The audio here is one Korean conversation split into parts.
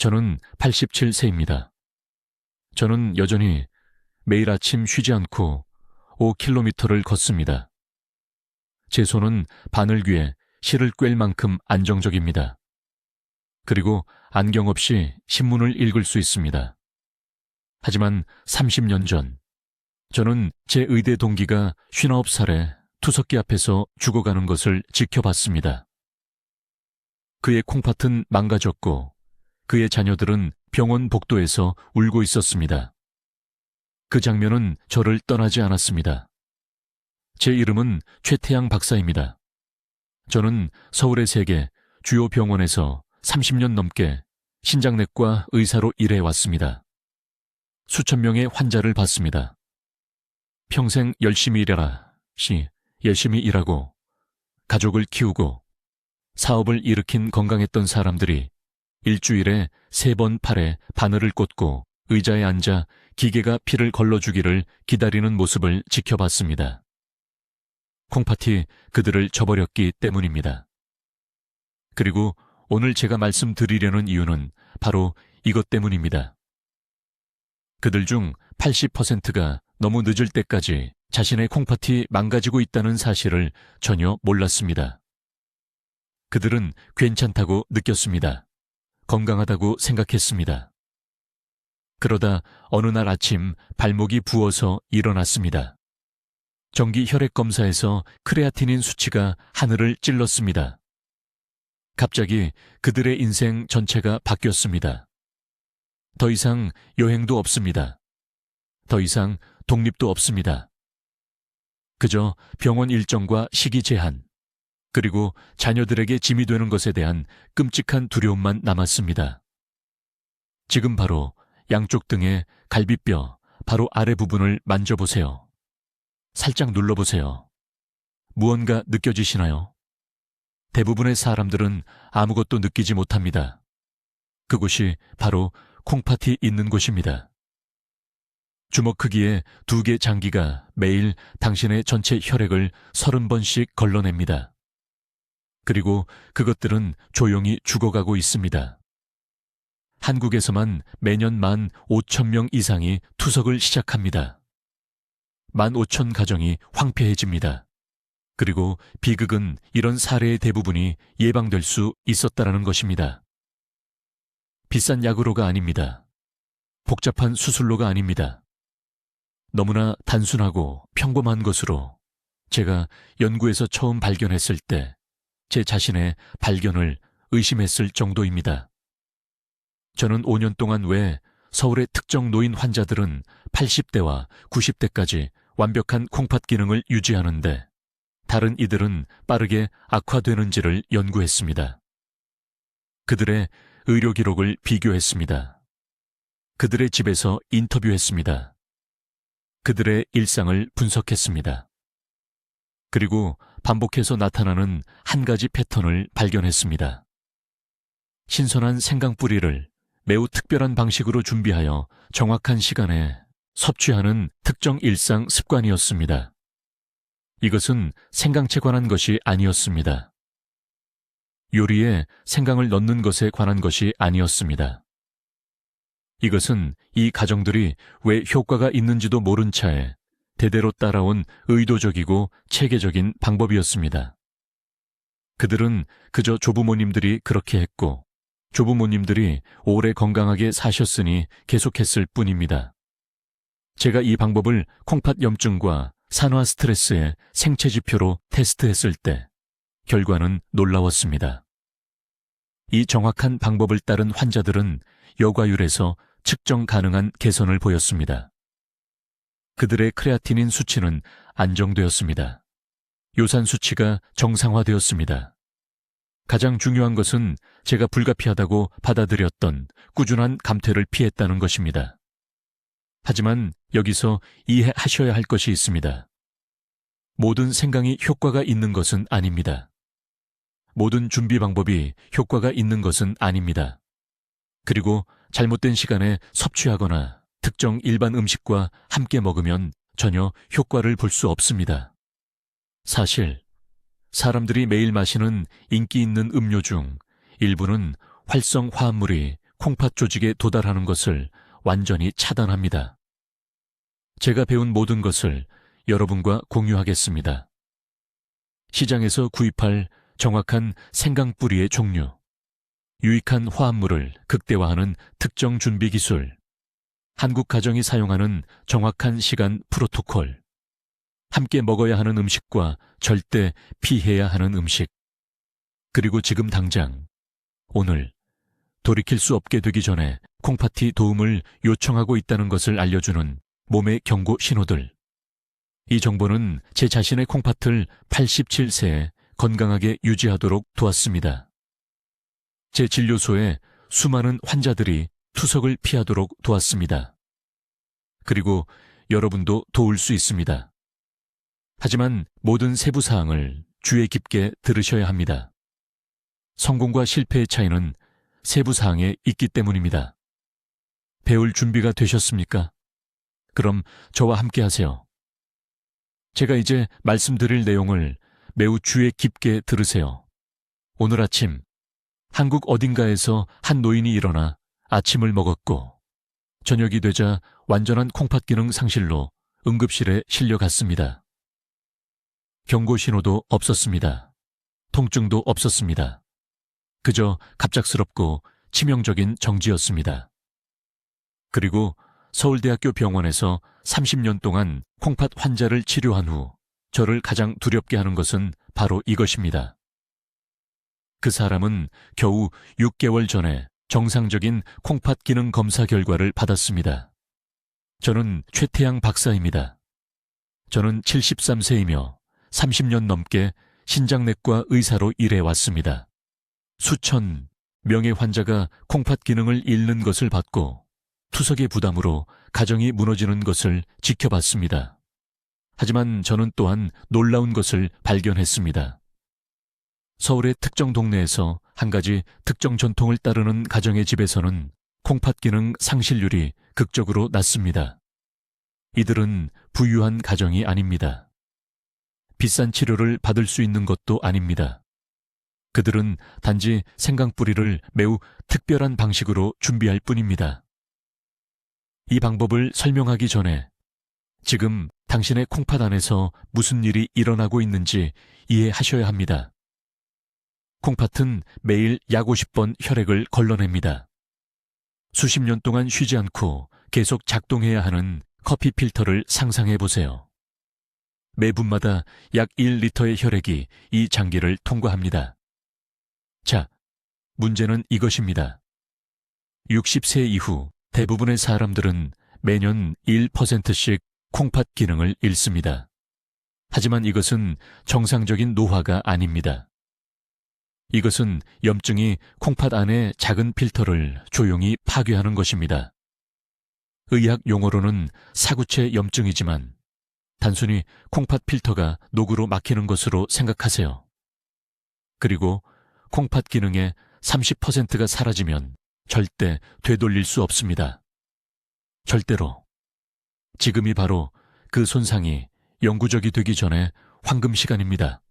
저는 87세입니다. 저는 여전히 매일 아침 쉬지 않고 5km를 걷습니다. 제 손은 바늘귀에 실을 꿰일 만큼 안정적입니다. 그리고 안경 없이 신문을 읽을 수 있습니다. 하지만 30년 전, 저는 제 의대 동기가 59살에 투석기 앞에서 죽어가는 것을 지켜봤습니다. 그의 콩팥은 망가졌고 그의 자녀들은 병원 복도에서 울고 있었습니다. 그 장면은 저를 떠나지 않았습니다. 제 이름은 최태양 박사입니다. 저는 서울의 3개 주요 병원에서 30년 넘게 신장내과 의사로 일해왔습니다. 수천 명의 환자를 봤습니다. 평생 열심히 일해라 시 열심히 일하고 가족을 키우고 사업을 일으킨 건강했던 사람들이 일주일에 3번 팔에 바늘을 꽂고 의자에 앉아 기계가 피를 걸러주기를 기다리는 모습을 지켜봤습니다. 콩팥이 그들을 저버렸기 때문입니다. 그리고 오늘 제가 말씀드리려는 이유는 바로 이것 때문입니다. 그들 중 80%가 너무 늦을 때까지 자신의 콩팥이 망가지고 있다는 사실을 전혀 몰랐습니다. 그들은 괜찮다고 느꼈습니다. 건강하다고 생각했습니다. 그러다 어느 날 아침 발목이 부어서 일어났습니다. 정기 혈액 검사에서 크레아티닌 수치가 하늘을 찔렀습니다. 갑자기 그들의 인생 전체가 바뀌었습니다. 더 이상 여행도 없습니다. 더 이상 독립도 없습니다. 그저 병원 일정과 시기 제한, 그리고 자녀들에게 짐이 되는 것에 대한 끔찍한 두려움만 남았습니다. 지금 바로 양쪽 등의 갈비뼈 바로 아래 부분을 만져보세요. 살짝 눌러보세요. 무언가 느껴지시나요? 대부분의 사람들은 아무것도 느끼지 못합니다. 그곳이 바로 콩팥이 있는 곳입니다. 주먹 크기의 2개 장기가 매일 당신의 전체 혈액을 30번씩 걸러냅니다. 그리고 그것들은 조용히 죽어가고 있습니다. 한국에서만 매년 15,000명 이상이 투석을 시작합니다. 15,000 가정이 황폐해집니다. 그리고 비극은 이런 사례의 대부분이 예방될 수 있었다라는 것입니다. 비싼 약으로가 아닙니다. 복잡한 수술로가 아닙니다. 너무나 단순하고 평범한 것으로 제가 연구에서 처음 발견했을 때 제 자신의 발견을 의심했을 정도입니다. 저는 5년 동안 왜 서울의 특정 노인 환자들은 80대와 90대까지 완벽한 콩팥 기능을 유지하는데 다른 이들은 빠르게 악화되는지를 연구했습니다. 그들의 의료 기록을 비교했습니다. 그들의 집에서 인터뷰했습니다. 그들의 일상을 분석했습니다. 그리고 반복해서 나타나는 한 가지 패턴을 발견했습니다. 신선한 생강뿌리를 매우 특별한 방식으로 준비하여 정확한 시간에 섭취하는 특정 일상 습관이었습니다. 이것은 생강채 관한 것이 아니었습니다. 요리에 생강을 넣는 것에 관한 것이 아니었습니다. 이것은 이 가정들이 왜 효과가 있는지도 모른 차에 대대로 따라온 의도적이고 체계적인 방법이었습니다. 그들은 그저 조부모님들이 그렇게 했고 조부모님들이 오래 건강하게 사셨으니 계속했을 뿐입니다. 제가 이 방법을 콩팥 염증과 산화 스트레스의 생체 지표로 테스트했을 때 결과는 놀라웠습니다. 이 정확한 방법을 따른 환자들은 여과율에서 측정 가능한 개선을 보였습니다. 그들의 크레아티닌 수치는 안정되었습니다. 요산 수치가 정상화되었습니다. 가장 중요한 것은 제가 불가피하다고 받아들였던 꾸준한 감퇴를 피했다는 것입니다. 하지만 여기서 이해하셔야 할 것이 있습니다. 모든 생강이 효과가 있는 것은 아닙니다. 모든 준비 방법이 효과가 있는 것은 아닙니다. 그리고 잘못된 시간에 섭취하거나 특정 일반 음식과 함께 먹으면 전혀 효과를 볼 수 없습니다. 사실 사람들이 매일 마시는 인기 있는 음료 중 일부는 활성 화합물이 콩팥 조직에 도달하는 것을 완전히 차단합니다. 제가 배운 모든 것을 여러분과 공유하겠습니다. 시장에서 구입할 정확한 생강뿌리의 종류, 유익한 화합물을 극대화하는 특정 준비 기술, 한국 가정이 사용하는 정확한 시간 프로토콜, 함께 먹어야 하는 음식과 절대 피해야 하는 음식, 그리고 지금 당장, 오늘, 돌이킬 수 없게 되기 전에 콩팥이 도움을 요청하고 있다는 것을 알려주는 몸의 경고 신호들. 이 정보는 제 자신의 콩팥을 87세에 건강하게 유지하도록 도왔습니다. 제 진료소에 수많은 환자들이 투석을 피하도록 도왔습니다. 그리고 여러분도 도울 수 있습니다. 하지만 모든 세부 사항을 주의 깊게 들으셔야 합니다. 성공과 실패의 차이는 세부 사항에 있기 때문입니다. 배울 준비가 되셨습니까? 그럼 저와 함께 하세요. 제가 이제 말씀드릴 내용을 매우 주의 깊게 들으세요. 오늘 아침 한국 어딘가에서 한 노인이 일어나 아침을 먹었고 저녁이 되자 완전한 콩팥 기능 상실로 응급실에 실려갔습니다. 경고 신호도 없었습니다. 통증도 없었습니다. 그저 갑작스럽고 치명적인 정지였습니다. 그리고 서울대학교 병원에서 30년 동안 콩팥 환자를 치료한 후 저를 가장 두렵게 하는 것은 바로 이것입니다. 그 사람은 겨우 6개월 전에 정상적인 콩팥 기능 검사 결과를 받았습니다. 저는 최태양 박사입니다. 저는 73세이며 30년 넘게 신장내과 의사로 일해왔습니다. 수천 명의 환자가 콩팥 기능을 잃는 것을 봤고 투석의 부담으로 가정이 무너지는 것을 지켜봤습니다. 하지만 저는 또한 놀라운 것을 발견했습니다. 서울의 특정 동네에서 한 가지 특정 전통을 따르는 가정의 집에서는 콩팥 기능 상실률이 극적으로 낮습니다. 이들은 부유한 가정이 아닙니다. 비싼 치료를 받을 수 있는 것도 아닙니다. 그들은 단지 생강뿌리를 매우 특별한 방식으로 준비할 뿐입니다. 이 방법을 설명하기 전에 지금 당신의 콩팥 안에서 무슨 일이 일어나고 있는지 이해하셔야 합니다. 콩팥은 매일 약 50번 혈액을 걸러냅니다. 수십 년 동안 쉬지 않고 계속 작동해야 하는 커피 필터를 상상해 보세요. 매 분마다 약 1리터의 혈액이 이 장기를 통과합니다. 자, 문제는 이것입니다. 60세 이후 대부분의 사람들은 매년 1%씩 콩팥 기능을 잃습니다. 하지만 이것은 정상적인 노화가 아닙니다. 이것은 염증이 콩팥 안의 작은 필터를 조용히 파괴하는 것입니다. 의학 용어로는 사구체 염증이지만 단순히 콩팥 필터가 녹으로 막히는 것으로 생각하세요. 그리고 콩팥 기능의 30%가 사라지면 절대 되돌릴 수 없습니다. 절대로. 지금이 바로 그 손상이 영구적이 되기 전에 황금 시간입니다.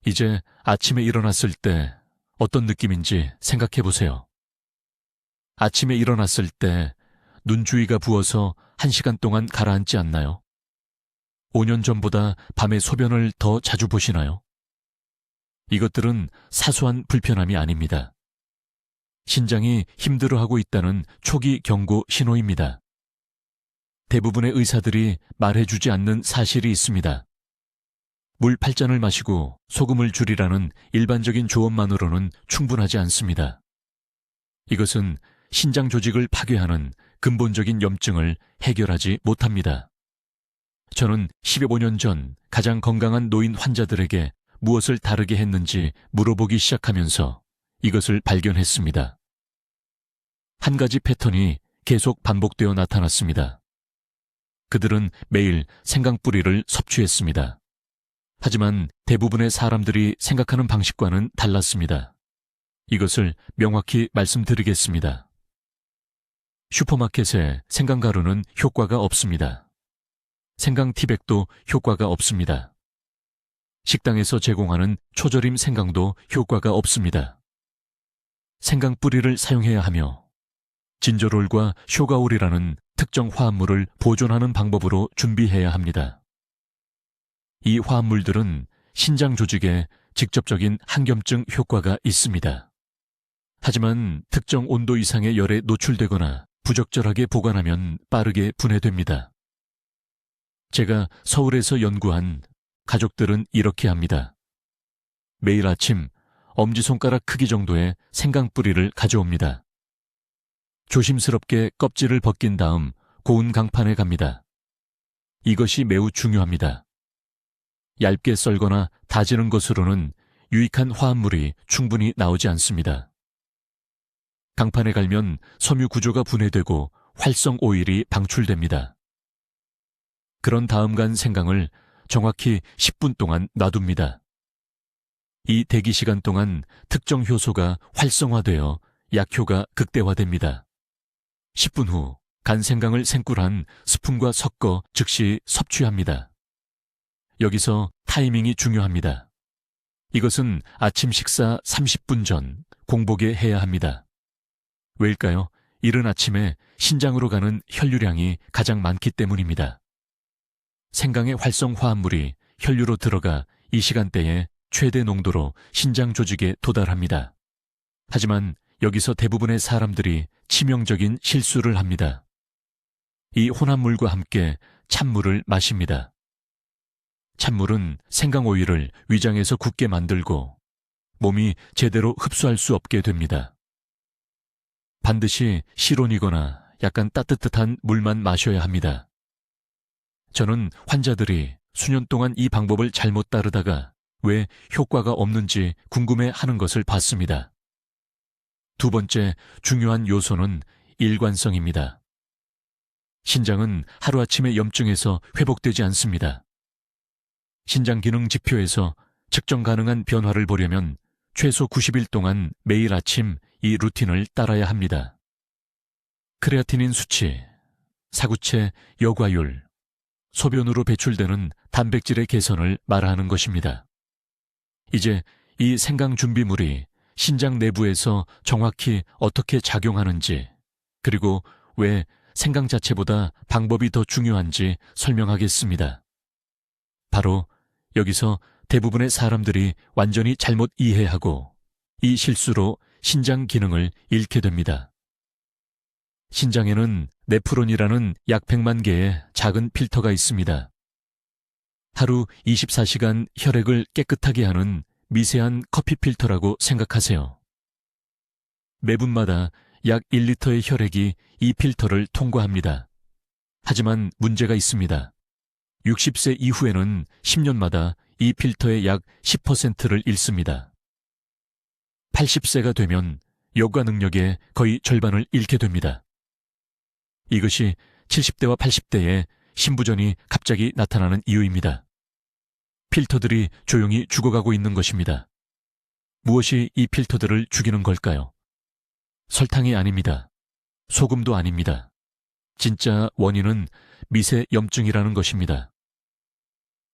이제 아침에 일어났을 때 어떤 느낌인지 생각해 보세요. 아침에 일어났을 때 눈 주위가 부어서 1시간 동안 가라앉지 않나요? 5년 전보다 밤에 소변을 더 자주 보시나요? 이것들은 사소한 불편함이 아닙니다. 신장이 힘들어하고 있다는 초기 경고 신호입니다. 대부분의 의사들이 말해주지 않는 사실이 있습니다. 물 8잔을 마시고 소금을 줄이라는 일반적인 조언만으로는 충분하지 않습니다. 이것은 신장 조직을 파괴하는 근본적인 염증을 해결하지 못합니다. 저는 15년 전 가장 건강한 노인 환자들에게 무엇을 다르게 했는지 물어보기 시작하면서 이것을 발견했습니다. 한 가지 패턴이 계속 반복되어 나타났습니다. 그들은 매일 생강뿌리를 섭취했습니다. 하지만 대부분의 사람들이 생각하는 방식과는 달랐습니다. 이것을 명확히 말씀드리겠습니다. 슈퍼마켓에 생강가루는 효과가 없습니다. 생강티백도 효과가 없습니다. 식당에서 제공하는 초절임 생강도 효과가 없습니다. 생강 뿌리를 사용해야 하며 진저롤과 쇼가올이라는 특정 화합물을 보존하는 방법으로 준비해야 합니다. 이 화합물들은 신장 조직에 직접적인 항염증 효과가 있습니다. 하지만 특정 온도 이상의 열에 노출되거나 부적절하게 보관하면 빠르게 분해됩니다. 제가 서울에서 연구한 가족들은 이렇게 합니다. 매일 아침 엄지손가락 크기 정도의 생강 뿌리를 가져옵니다. 조심스럽게 껍질을 벗긴 다음 고운 강판에 갑니다. 이것이 매우 중요합니다. 얇게 썰거나 다지는 것으로는 유익한 화합물이 충분히 나오지 않습니다. 강판에 갈면 섬유 구조가 분해되고 활성 오일이 방출됩니다. 그런 다음 간 생강을 정확히 10분 동안 놔둡니다. 이 대기 시간 동안 특정 효소가 활성화되어 약효가 극대화됩니다. 10분 후 간 생강을 생꿀한 스푼과 섞어 즉시 섭취합니다. 여기서 타이밍이 중요합니다. 이것은 아침 식사 30분 전 공복에 해야 합니다. 왜일까요? 이른 아침에 신장으로 가는 혈류량이 가장 많기 때문입니다. 생강의 활성 화합물이 혈류로 들어가 이 시간대에 최대 농도로 신장 조직에 도달합니다. 하지만 여기서 대부분의 사람들이 치명적인 실수를 합니다. 이 혼합물과 함께 찬물을 마십니다. 찬물은 생강 오일을 위장에서 굳게 만들고 몸이 제대로 흡수할 수 없게 됩니다. 반드시 실온이거나 약간 따뜻한 물만 마셔야 합니다. 저는 환자들이 수년 동안 이 방법을 잘못 따르다가 왜 효과가 없는지 궁금해하는 것을 봤습니다. 두 번째 중요한 요소는 일관성입니다. 신장은 하루아침에 염증에서 회복되지 않습니다. 신장 기능 지표에서 측정 가능한 변화를 보려면 최소 90일 동안 매일 아침 이 루틴을 따라야 합니다. 크레아티닌 수치, 사구체 여과율, 소변으로 배출되는 단백질의 개선을 말하는 것입니다. 이제 이 생강 준비물이 신장 내부에서 정확히 어떻게 작용하는지, 그리고 왜 생강 자체보다 방법이 더 중요한지 설명하겠습니다. 바로 여기서 대부분의 사람들이 완전히 잘못 이해하고 이 실수로 신장 기능을 잃게 됩니다. 신장에는 네프론이라는 약 100만 개의 작은 필터가 있습니다. 하루 24시간 혈액을 깨끗하게 하는 미세한 커피 필터라고 생각하세요. 매분마다 약 1리터의 혈액이 이 필터를 통과합니다. 하지만 문제가 있습니다. 60세 이후에는 10년마다 이 필터의 약 10%를 잃습니다. 80세가 되면 여과 능력의 거의 절반을 잃게 됩니다. 이것이 70대와 80대에 신부전이 갑자기 나타나는 이유입니다. 필터들이 조용히 죽어가고 있는 것입니다. 무엇이 이 필터들을 죽이는 걸까요? 설탕이 아닙니다. 소금도 아닙니다. 진짜 원인은 미세 염증이라는 것입니다.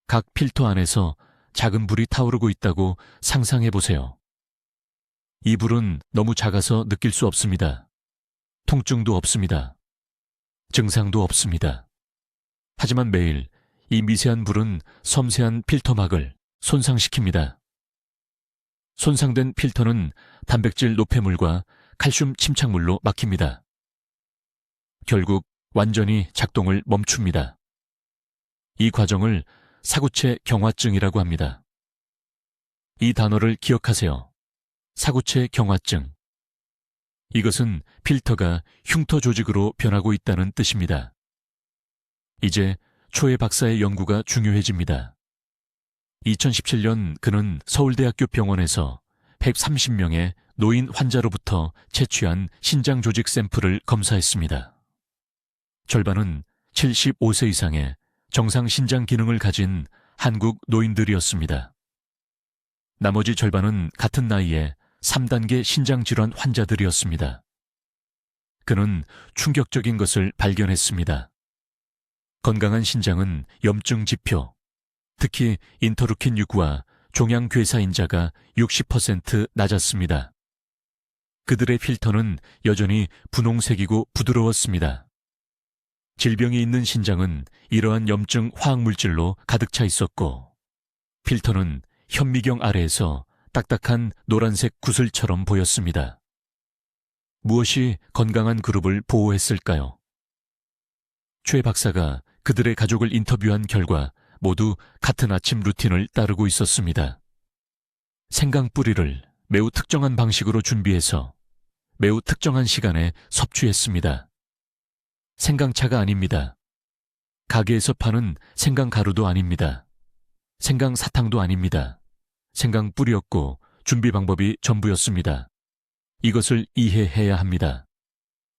각 필터 안에서 작은 불이 타오르고 있다고 상상해 보세요. 이 불은 너무 작아서 느낄 수 없습니다. 통증도 없습니다. 증상도 없습니다. 하지만 매일 이 미세한 불은 섬세한 필터막을 손상시킵니다. 손상된 필터는 단백질 노폐물과 칼슘 침착물로 막힙니다. 결국 완전히 작동을 멈춥니다. 이 과정을 사구체 경화증이라고 합니다. 이 단어를 기억하세요. 사구체 경화증. 이것은 필터가 흉터 조직으로 변하고 있다는 뜻입니다. 이제 초에 박사의 연구가 중요해집니다. 2017년 그는 서울대학교 병원에서 130명의 노인 환자로부터 채취한 신장 조직 샘플을 검사했습니다. 절반은 75세 이상의 정상 신장 기능을 가진 한국 노인들이었습니다. 나머지 절반은 같은 나이에 3단계 신장질환 환자들이었습니다. 그는 충격적인 것을 발견했습니다. 건강한 신장은 염증 지표, 특히 인터루킨 6와 종양괴사인자가 60% 낮았습니다. 그들의 필터는 여전히 분홍색이고 부드러웠습니다. 질병이 있는 신장은 이러한 염증 화학물질로 가득 차 있었고, 필터는 현미경 아래에서 딱딱한 노란색 구슬처럼 보였습니다. 무엇이 건강한 그룹을 보호했을까요? 최 박사가 그들의 가족을 인터뷰한 결과 모두 같은 아침 루틴을 따르고 있었습니다. 생강 뿌리를 매우 특정한 방식으로 준비해서 매우 특정한 시간에 섭취했습니다. 생강차가 아닙니다. 가게에서 파는 생강 가루도 아닙니다. 생강 사탕도 아닙니다. 생강 뿌리였고 준비 방법이 전부였습니다. 이것을 이해해야 합니다.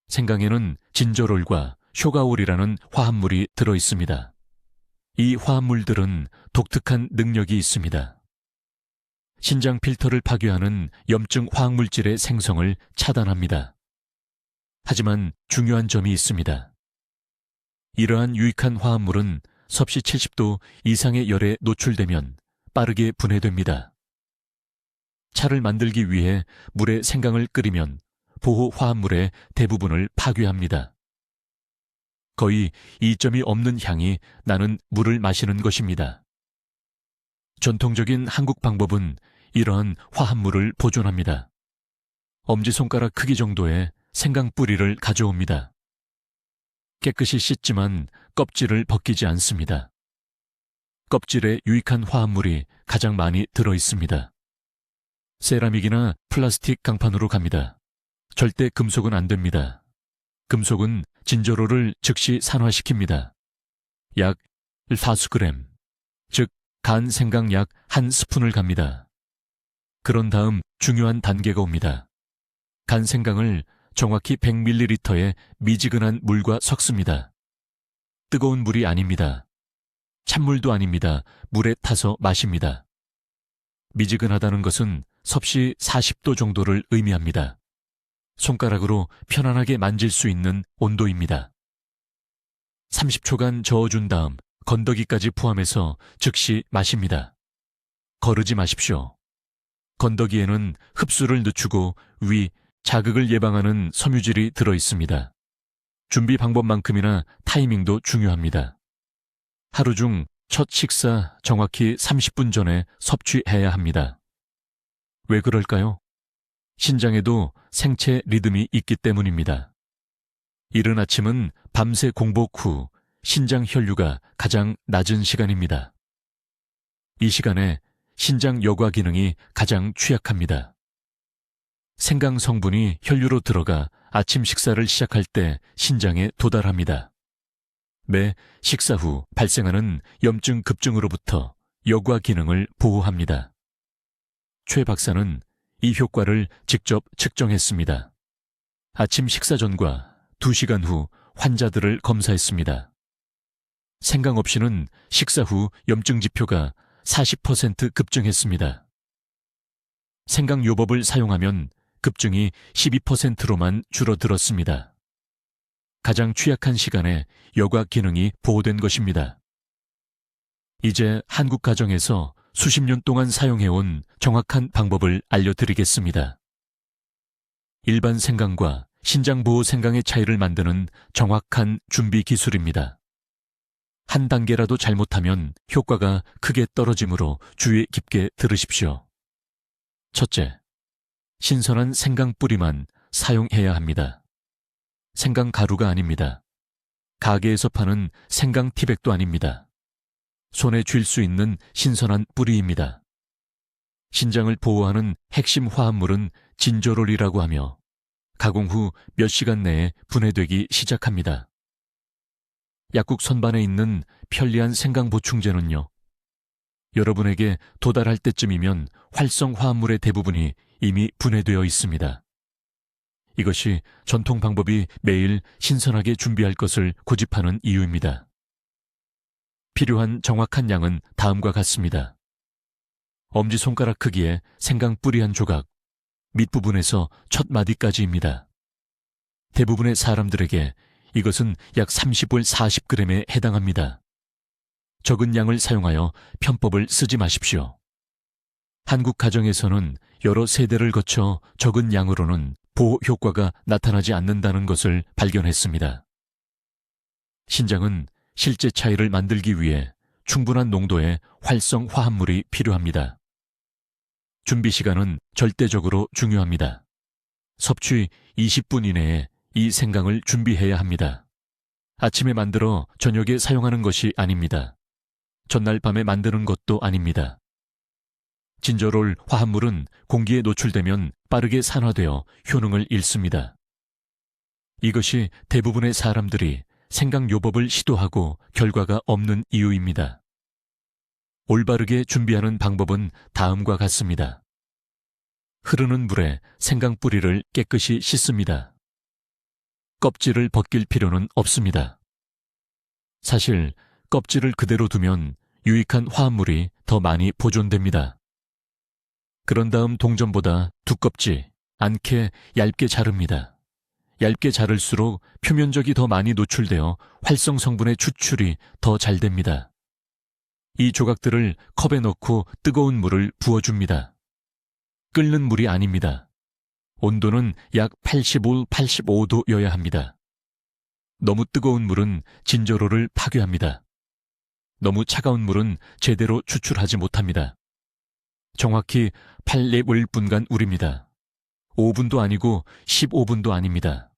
생강에는 진저롤과 쇼가올이라는 화합물이 들어 있습니다. 이 화합물들은 독특한 능력이 있습니다. 신장 필터를 파괴하는 염증 화학물질의 생성을 차단합니다. 하지만 중요한 점이 있습니다. 이러한 유익한 화합물은 섭씨 70도 이상의 열에 노출되면 빠르게 분해됩니다. 차를 만들기 위해 물에 생강을 끓이면 보호 화합물의 대부분을 파괴합니다. 거의 이점이 없는 향이 나는 물을 마시는 것입니다. 전통적인 한국 방법은 이러한 화합물을 보존합니다. 엄지손가락 크기 정도의 생강 뿌리를 가져옵니다. 깨끗이 씻지만 껍질을 벗기지 않습니다. 껍질에 유익한 화합물이 가장 많이 들어 있습니다. 세라믹이나 플라스틱 강판으로 갑니다. 절대 금속은 안 됩니다. 금속은 진저롤을 즉시 산화시킵니다. 약 4g, 즉 간 생강 약 1스푼을 갑니다. 그런 다음 중요한 단계가 옵니다. 간 생강을 정확히 100ml의 미지근한 물과 섞습니다. 뜨거운 물이 아닙니다. 찬물도 아닙니다. 물에 타서 마십니다. 미지근하다는 것은 섭씨 40도 정도를 의미합니다. 손가락으로 편안하게 만질 수 있는 온도입니다. 30초간 저어준 다음 건더기까지 포함해서 즉시 마십니다. 거르지 마십시오. 건더기에는 흡수를 늦추고 위, 자극을 예방하는 섬유질이 들어 있습니다. 준비 방법만큼이나 타이밍도 중요합니다. 하루 중 첫 식사 정확히 30분 전에 섭취해야 합니다. 왜 그럴까요? 신장에도 생체 리듬이 있기 때문입니다. 이른 아침은 밤새 공복 후 신장 혈류가 가장 낮은 시간입니다. 이 시간에 신장 여과 기능이 가장 취약합니다. 생강 성분이 혈류로 들어가 아침 식사를 시작할 때 신장에 도달합니다. 매 식사 후 발생하는 염증 급증으로부터 여과 기능을 보호합니다. 최 박사는 이 효과를 직접 측정했습니다. 아침 식사 전과 2시간 후 환자들을 검사했습니다. 생강 없이는 식사 후 염증 지표가 40% 급증했습니다. 생강 요법을 사용하면 급증이 12%로만 줄어들었습니다. 가장 취약한 시간에 여과 기능이 보호된 것입니다. 이제 한국 가정에서 수십 년 동안 사용해온 정확한 방법을 알려드리겠습니다. 일반 생강과 신장보호 생강의 차이를 만드는 정확한 준비 기술입니다. 한 단계라도 잘못하면 효과가 크게 떨어지므로 주의 깊게 들으십시오. 첫째, 신선한 생강 뿌리만 사용해야 합니다. 생강 가루가 아닙니다. 가게에서 파는 생강 티백도 아닙니다. 손에 쥘 수 있는 신선한 뿌리입니다. 신장을 보호하는 핵심 화합물은 진저롤이라고 하며 가공 후 몇 시간 내에 분해되기 시작합니다. 약국 선반에 있는 편리한 생강 보충제는요, 여러분에게 도달할 때쯤이면 활성 화합물의 대부분이 이미 분해되어 있습니다. 이것이 전통 방법이 매일 신선하게 준비할 것을 고집하는 이유입니다. 필요한 정확한 양은 다음과 같습니다. 엄지손가락 크기의 생강 뿌리 한 조각, 밑부분에서 첫 마디까지입니다. 대부분의 사람들에게 이것은 약 30올 40g에 해당합니다. 적은 양을 사용하여 편법을 쓰지 마십시오. 한국 가정에서는 여러 세대를 거쳐 적은 양으로는 보호 효과가 나타나지 않는다는 것을 발견했습니다. 신장은 실제 차이를 만들기 위해 충분한 농도의 활성 화합물이 필요합니다. 준비 시간은 절대적으로 중요합니다. 섭취 20분 이내에 이 생강을 준비해야 합니다. 아침에 만들어 저녁에 사용하는 것이 아닙니다. 전날 밤에 만드는 것도 아닙니다. 진저롤 화합물은 공기에 노출되면 빠르게 산화되어 효능을 잃습니다. 이것이 대부분의 사람들이 생강요법을 시도하고 결과가 없는 이유입니다. 올바르게 준비하는 방법은 다음과 같습니다. 흐르는 물에 생강 뿌리를 깨끗이 씻습니다. 껍질을 벗길 필요는 없습니다. 사실 껍질을 그대로 두면 유익한 화합물이 더 많이 보존됩니다. 그런 다음 동전보다 두껍지 않게 얇게 자릅니다. 얇게 자를수록 표면적이 더 많이 노출되어 활성 성분의 추출이 더 잘 됩니다. 이 조각들을 컵에 넣고 뜨거운 물을 부어줍니다. 끓는 물이 아닙니다. 온도는 약 85도여야 합니다. 너무 뜨거운 물은 진저롤을 파괴합니다. 너무 차가운 물은 제대로 추출하지 못합니다. 정확히 8몰분간 우립니다. 5분도 아니고 15분도 아닙니다.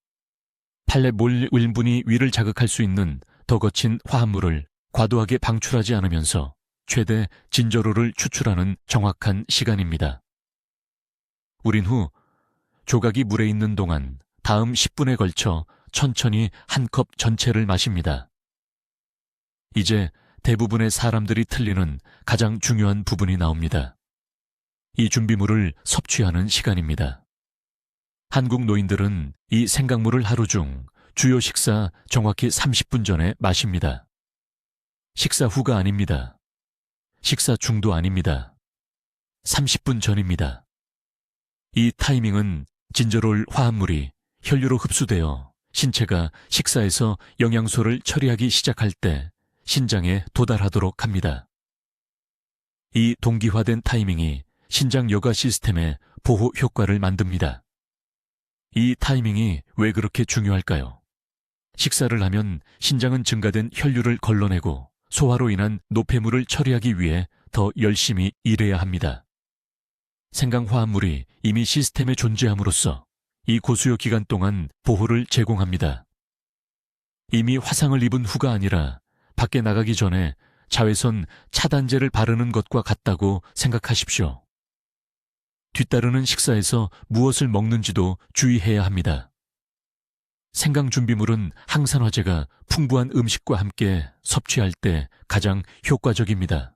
8몰분이 위를 자극할 수 있는 더 거친 화합물을 과도하게 방출하지 않으면서 최대 진저롤을 추출하는 정확한 시간입니다. 우린 후 조각이 물에 있는 동안 다음 10분에 걸쳐 천천히 한 컵 전체를 마십니다. 이제 대부분의 사람들이 틀리는 가장 중요한 부분이 나옵니다. 이 준비물을 섭취하는 시간입니다. 한국 노인들은 이 생강물을 하루 중 주요 식사 정확히 30분 전에 마십니다. 식사 후가 아닙니다. 식사 중도 아닙니다. 30분 전입니다. 이 타이밍은 진저롤 화합물이 혈류로 흡수되어 신체가 식사에서 영양소를 처리하기 시작할 때 신장에 도달하도록 합니다. 이 동기화된 타이밍이 신장 여가 시스템의 보호 효과를 만듭니다. 이 타이밍이 왜 그렇게 중요할까요? 식사를 하면 신장은 증가된 혈류를 걸러내고 소화로 인한 노폐물을 처리하기 위해 더 열심히 일해야 합니다. 생강화합물이 이미 시스템에 존재함으로써 이 고수요 기간 동안 보호를 제공합니다. 이미 화상을 입은 후가 아니라 밖에 나가기 전에 자외선 차단제를 바르는 것과 같다고 생각하십시오. 뒤따르는 식사에서 무엇을 먹는지도 주의해야 합니다. 생강 준비물은 항산화제가 풍부한 음식과 함께 섭취할 때 가장 효과적입니다.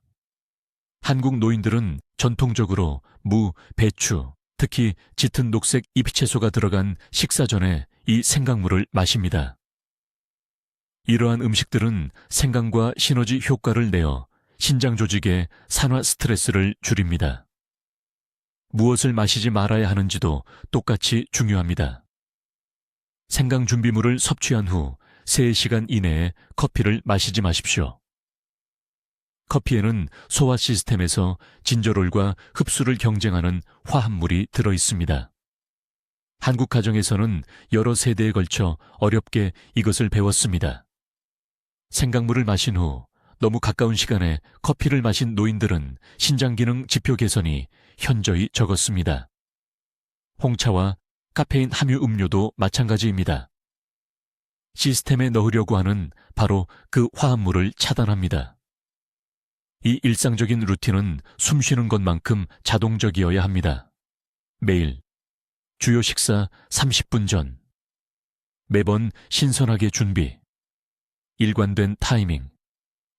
한국 노인들은 전통적으로 무, 배추, 특히 짙은 녹색 잎채소가 들어간 식사 전에 이 생강물을 마십니다. 이러한 음식들은 생강과 시너지 효과를 내어 신장 조직의 산화 스트레스를 줄입니다. 무엇을 마시지 말아야 하는지도 똑같이 중요합니다. 생강 준비물을 섭취한 후 3시간 이내에 커피를 마시지 마십시오. 커피에는 소화 시스템에서 진저롤과 흡수를 경쟁하는 화합물이 들어 있습니다. 한국 가정에서는 여러 세대에 걸쳐 어렵게 이것을 배웠습니다. 생강물을 마신 후 너무 가까운 시간에 커피를 마신 노인들은 신장 기능 지표 개선이 현저히 적었습니다. 홍차와 카페인 함유 음료도 마찬가지입니다. 시스템에 넣으려고 하는 바로 그 화합물을 차단합니다. 이 일상적인 루틴은 숨쉬는 것만큼 자동적이어야 합니다. 매일 주요 식사 30분 전, 매번 신선하게 준비, 일관된 타이밍.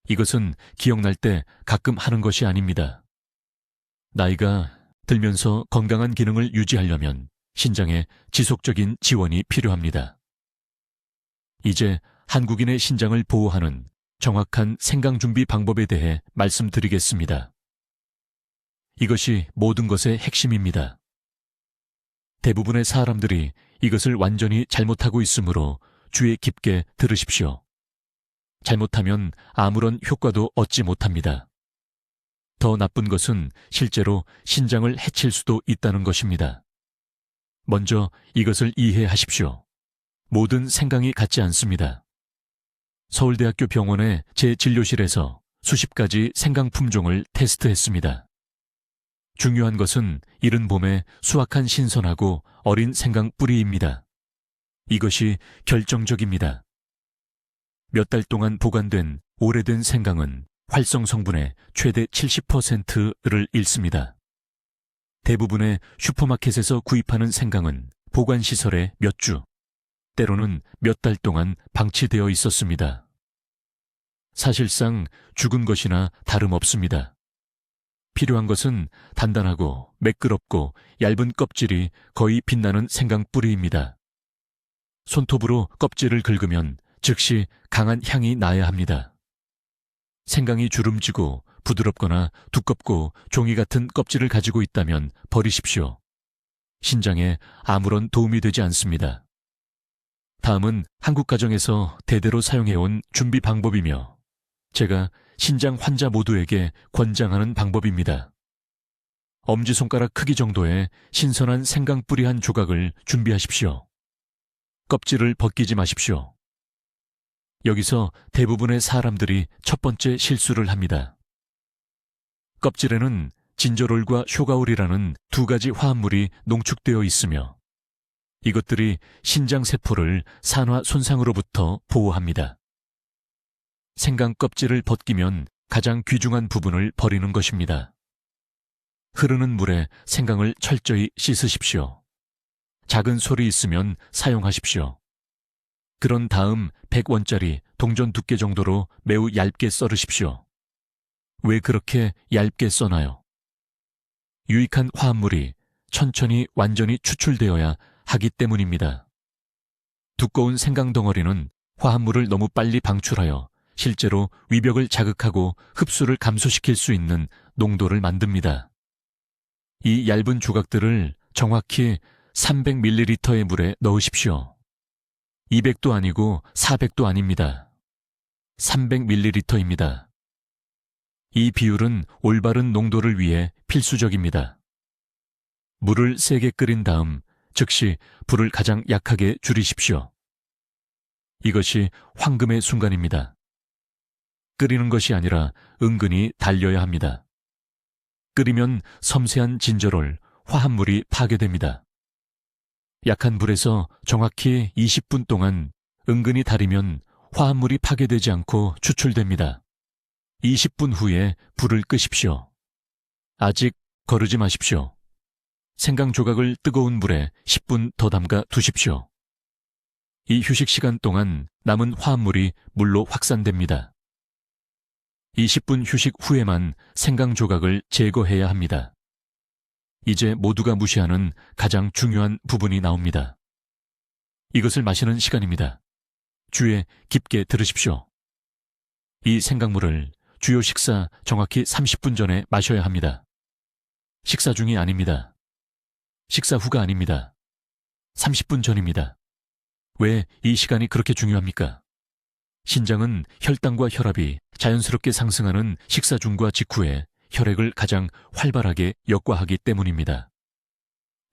이것은 기억날 때 가끔 하는 것이 아닙니다. 나이가 들면서 건강한 기능을 유지하려면 신장에 지속적인 지원이 필요합니다. 이제 한국인의 신장을 보호하는 정확한 생강 준비 방법에 대해 말씀드리겠습니다. 이것이 모든 것의 핵심입니다. 대부분의 사람들이 이것을 완전히 잘못하고 있으므로 주의 깊게 들으십시오. 잘못하면 아무런 효과도 얻지 못합니다. 더 나쁜 것은 실제로 신장을 해칠 수도 있다는 것입니다. 먼저 이것을 이해하십시오. 모든 생강이 같지 않습니다. 서울대학교 병원의 제 진료실에서 수십 가지 생강 품종을 테스트했습니다. 중요한 것은 이른 봄에 수확한 신선하고 어린 생강 뿌리입니다. 이것이 결정적입니다. 몇 달 동안 보관된 오래된 생강은 활성 성분의 최대 70%를 잃습니다. 대부분의 슈퍼마켓에서 구입하는 생강은 보관시설에 몇 주, 때로는 몇 달 동안 방치되어 있었습니다. 사실상 죽은 것이나 다름없습니다. 필요한 것은 단단하고 매끄럽고 얇은 껍질이 거의 빛나는 생강 뿌리입니다. 손톱으로 껍질을 긁으면 즉시 강한 향이 나야 합니다. 생강이 주름지고 부드럽거나 두껍고 종이 같은 껍질을 가지고 있다면 버리십시오. 신장에 아무런 도움이 되지 않습니다. 다음은 한국 가정에서 대대로 사용해온 준비 방법이며 제가 신장 환자 모두에게 권장하는 방법입니다. 엄지손가락 크기 정도의 신선한 생강 뿌리 한 조각을 준비하십시오. 껍질을 벗기지 마십시오. 여기서 대부분의 사람들이 첫 번째 실수를 합니다. 껍질에는 진저롤과 쇼가올이라는 두 가지 화합물이 농축되어 있으며 이것들이 신장세포를 산화 손상으로부터 보호합니다. 생강 껍질을 벗기면 가장 귀중한 부분을 버리는 것입니다. 흐르는 물에 생강을 철저히 씻으십시오. 작은 솔이 있으면 사용하십시오. 그런 다음 100원짜리 동전 두께 정도로 매우 얇게 썰으십시오. 왜 그렇게 얇게 써나요? 유익한 화합물이 천천히 완전히 추출되어야 하기 때문입니다. 두꺼운 생강 덩어리는 화합물을 너무 빨리 방출하여 실제로 위벽을 자극하고 흡수를 감소시킬 수 있는 농도를 만듭니다. 이 얇은 조각들을 정확히 300ml의 물에 넣으십시오. 200도 아니고 400도 아닙니다. 300ml입니다. 이 비율은 올바른 농도를 위해 필수적입니다. 물을 세게 끓인 다음 즉시 불을 가장 약하게 줄이십시오. 이것이 황금의 순간입니다. 끓이는 것이 아니라 은근히 달려야 합니다. 끓이면 섬세한 진저롤, 화합물이 파괴됩니다. 약한 불에서 정확히 20분 동안 은근히 달이면 화합물이 파괴되지 않고 추출됩니다. 20분 후에 불을 끄십시오. 아직 거르지 마십시오. 생강 조각을 뜨거운 물에 10분 더 담가 두십시오. 이 휴식 시간 동안 남은 화합물이 물로 확산됩니다. 20분 휴식 후에만 생강 조각을 제거해야 합니다. 이제 모두가 무시하는 가장 중요한 부분이 나옵니다. 이것을 마시는 시간입니다. 주에 깊게 들으십시오. 이 생강물을 주요 식사 정확히 30분 전에 마셔야 합니다. 식사 중이 아닙니다. 식사 후가 아닙니다. 30분 전입니다. 왜 이 시간이 그렇게 중요합니까? 신장은 혈당과 혈압이 자연스럽게 상승하는 식사 중과 직후에 혈액을 가장 활발하게 역과하기 때문입니다.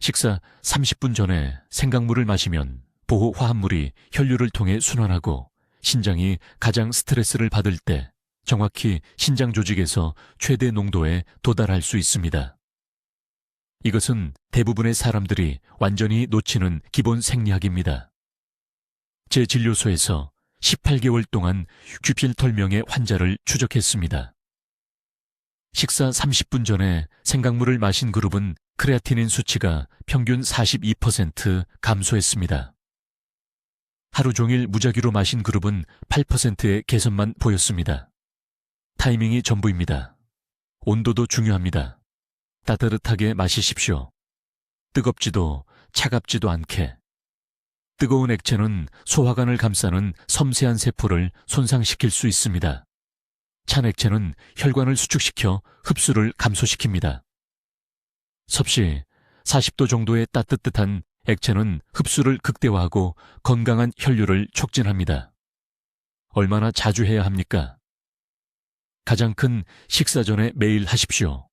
식사 30분 전에 생강물을 마시면 보호 화합물이 혈류를 통해 순환하고 신장이 가장 스트레스를 받을 때 정확히 신장 조직에서 최대 농도에 도달할 수 있습니다. 이것은 대부분의 사람들이 완전히 놓치는 기본 생리학입니다. 제 진료소에서 18개월 동안 귀필털명의 환자를 추적했습니다. 식사 30분 전에 생강물을 마신 그룹은 크레아티닌 수치가 평균 42% 감소했습니다. 하루 종일 무작위로 마신 그룹은 8%의 개선만 보였습니다. 타이밍이 전부입니다. 온도도 중요합니다. 따뜻하게 마시십시오. 뜨겁지도 차갑지도 않게. 뜨거운 액체는 소화관을 감싸는 섬세한 세포를 손상시킬 수 있습니다. 찬 액체는 혈관을 수축시켜 흡수를 감소시킵니다. 섭씨 40도 정도의 따뜻한 액체는 흡수를 극대화하고 건강한 혈류를 촉진합니다. 얼마나 자주 해야 합니까? 가장 큰 식사 전에 매일 하십시오.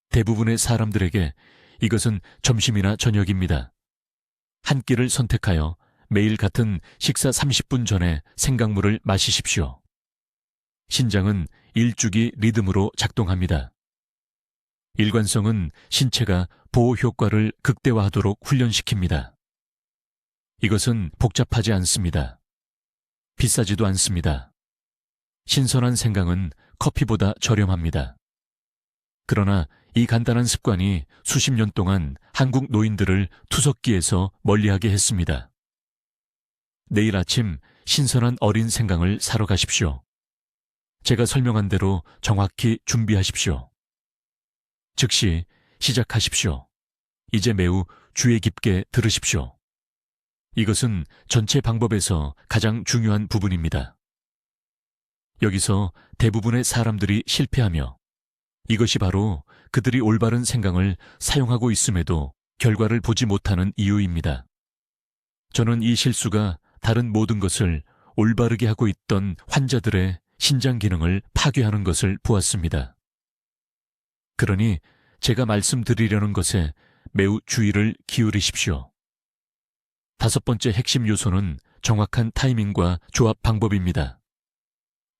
대부분의 사람들에게 이것은 점심이나 저녁입니다. 한 끼를 선택하여 매일 같은 식사 30분 전에 생강물을 마시십시오. 신장은 일주기 리듬으로 작동합니다. 일관성은 신체가 보호 효과를 극대화하도록 훈련시킵니다. 이것은 복잡하지 않습니다. 비싸지도 않습니다. 신선한 생강은 커피보다 저렴합니다. 그러나 이 간단한 습관이 수십 년 동안 한국 노인들을 투석기에서 멀리하게 했습니다. 내일 아침 신선한 어린 생강을 사러 가십시오. 제가 설명한 대로 정확히 준비하십시오. 즉시 시작하십시오. 이제 매우 주의 깊게 들으십시오. 이것은 전체 방법에서 가장 중요한 부분입니다. 여기서 대부분의 사람들이 실패하며 이것이 바로 그들이 올바른 생강을 사용하고 있음에도 결과를 보지 못하는 이유입니다. 저는 이 실수가 다른 모든 것을 올바르게 하고 있던 환자들의 신장 기능을 파괴하는 것을 보았습니다. 그러니 제가 말씀드리려는 것에 매우 주의를 기울이십시오. 5번째 핵심 요소는 정확한 타이밍과 조합 방법입니다.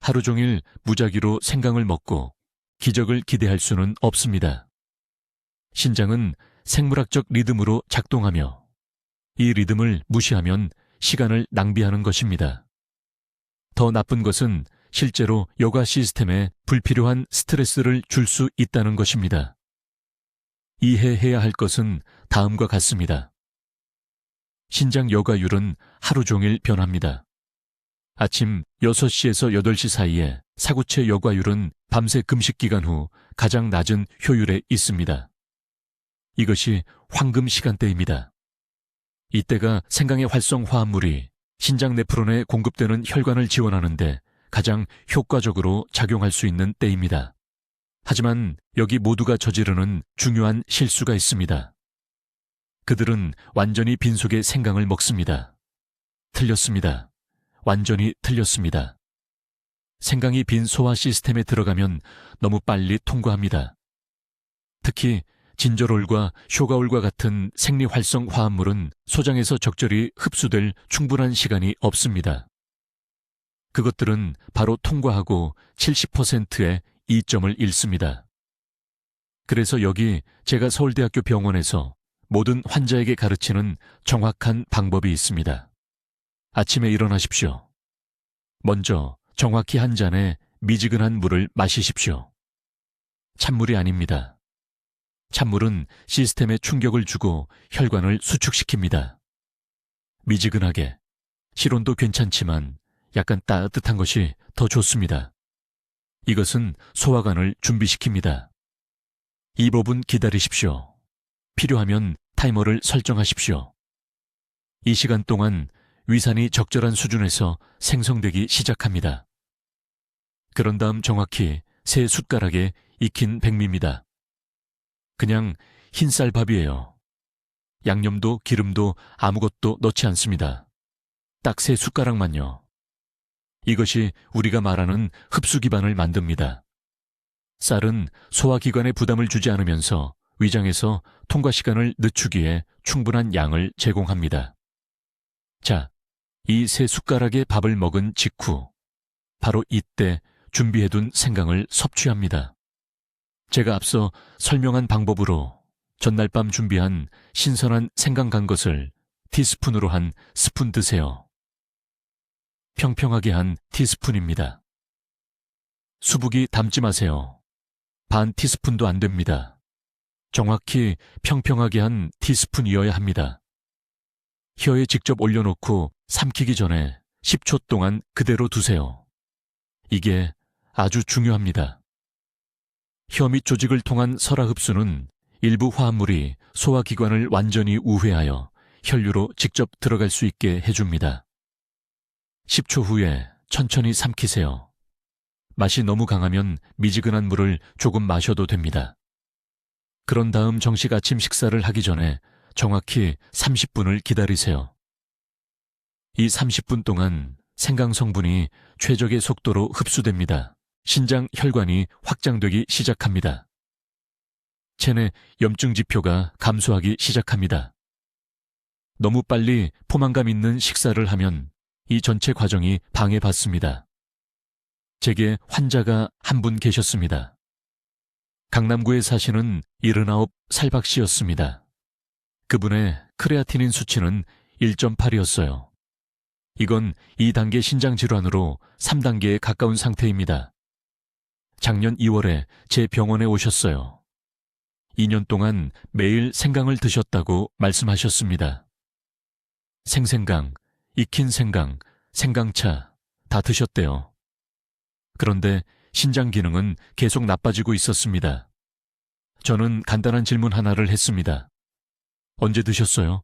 하루 종일 무작위로 생강을 먹고 기적을 기대할 수는 없습니다. 신장은 생물학적 리듬으로 작동하며 이 리듬을 무시하면 시간을 낭비하는 것입니다. 더 나쁜 것은 실제로 여가 시스템에 불필요한 스트레스를 줄 수 있다는 것입니다. 이해해야 할 것은 다음과 같습니다. 신장 여가율은 하루 종일 변합니다. 아침 6시에서 8시 사이에 사구체 여과율은 밤새 금식 기간 후 가장 낮은 효율에 있습니다. 이것이 황금 시간대입니다. 이때가 생강의 활성 화합물이 신장 네프론에 공급되는 혈관을 지원하는데 가장 효과적으로 작용할 수 있는 때입니다. 하지만 여기 모두가 저지르는 중요한 실수가 있습니다. 그들은 완전히 빈속에 생강을 먹습니다. 틀렸습니다. 완전히 틀렸습니다. 생강이 빈 소화 시스템에 들어가면 너무 빨리 통과합니다. 특히 진저롤과 쇼가올과 같은 생리활성 화합물은 소장에서 적절히 흡수될 충분한 시간이 없습니다. 그것들은 바로 통과하고 70%의 이점을 잃습니다. 그래서 여기 제가 서울대학교 병원에서 모든 환자에게 가르치는 정확한 방법이 있습니다. 아침에 일어나십시오. 먼저 정확히 한 잔의 미지근한 물을 마시십시오. 찬물이 아닙니다. 찬물은 시스템에 충격을 주고 혈관을 수축시킵니다. 미지근하게, 실온도 괜찮지만 약간 따뜻한 것이 더 좋습니다. 이것은 소화관을 준비시킵니다. 2분 기다리십시오. 필요하면 타이머를 설정하십시오. 이 시간 동안 위산이 적절한 수준에서 생성되기 시작합니다. 그런 다음 정확히 3숟가락에 익힌 백미입니다. 그냥 흰쌀밥이에요. 양념도 기름도 아무것도 넣지 않습니다. 딱 3숟가락만요. 이것이 우리가 말하는 흡수 기반을 만듭니다. 쌀은 소화기관에 부담을 주지 않으면서 위장에서 통과 시간을 늦추기에 충분한 양을 제공합니다. 자, 이 3숟가락의 밥을 먹은 직후 바로 이때 준비해둔 생강을 섭취합니다. 제가 앞서 설명한 방법으로 전날 밤 준비한 신선한 생강 간 것을 티스푼으로 한 스푼 드세요. 평평하게 한 티스푼입니다. 수북이 담지 마세요. 반 티스푼도 안 됩니다. 정확히 평평하게 한 티스푼이어야 합니다. 혀에 직접 올려놓고 삼키기 전에 10초 동안 그대로 두세요. 이게 아주 중요합니다. 혀 및 조직을 통한 설화 흡수는 일부 화합물이 소화기관을 완전히 우회하여 혈류로 직접 들어갈 수 있게 해줍니다. 10초 후에 천천히 삼키세요. 맛이 너무 강하면 미지근한 물을 조금 마셔도 됩니다. 그런 다음 정식 아침 식사를 하기 전에 정확히 30분을 기다리세요. 이 30분 동안 생강 성분이 최적의 속도로 흡수됩니다. 신장 혈관이 확장되기 시작합니다. 체내 염증 지표가 감소하기 시작합니다. 너무 빨리 포만감 있는 식사를 하면 이 전체 과정이 방해받습니다. 제게 환자가 한 분 계셨습니다. 강남구에 사시는 79 살박씨였습니다. 그분의 크레아티닌 수치는 1.8이었어요. 이건 2단계 신장 질환으로 3단계에 가까운 상태입니다. 작년 2월에 제 병원에 오셨어요. 2년 동안 매일 생강을 드셨다고 말씀하셨습니다. 생생강, 익힌 생강, 생강차 다 드셨대요. 그런데 신장 기능은 계속 나빠지고 있었습니다. 저는 간단한 질문 하나를 했습니다. 언제 드셨어요?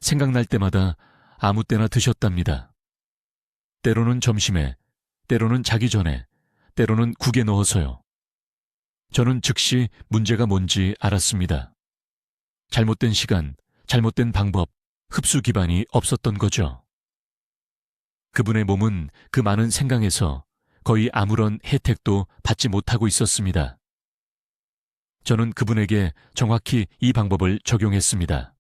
생각날 때마다 아무 때나 드셨답니다. 때로는 점심에, 때로는 자기 전에, 때로는 국에 넣어서요. 저는 즉시 문제가 뭔지 알았습니다. 잘못된 시간, 잘못된 방법, 흡수 기반이 없었던 거죠. 그분의 몸은 그 많은 생강에서 거의 아무런 혜택도 받지 못하고 있었습니다. 저는 그분에게 정확히 이 방법을 적용했습니다.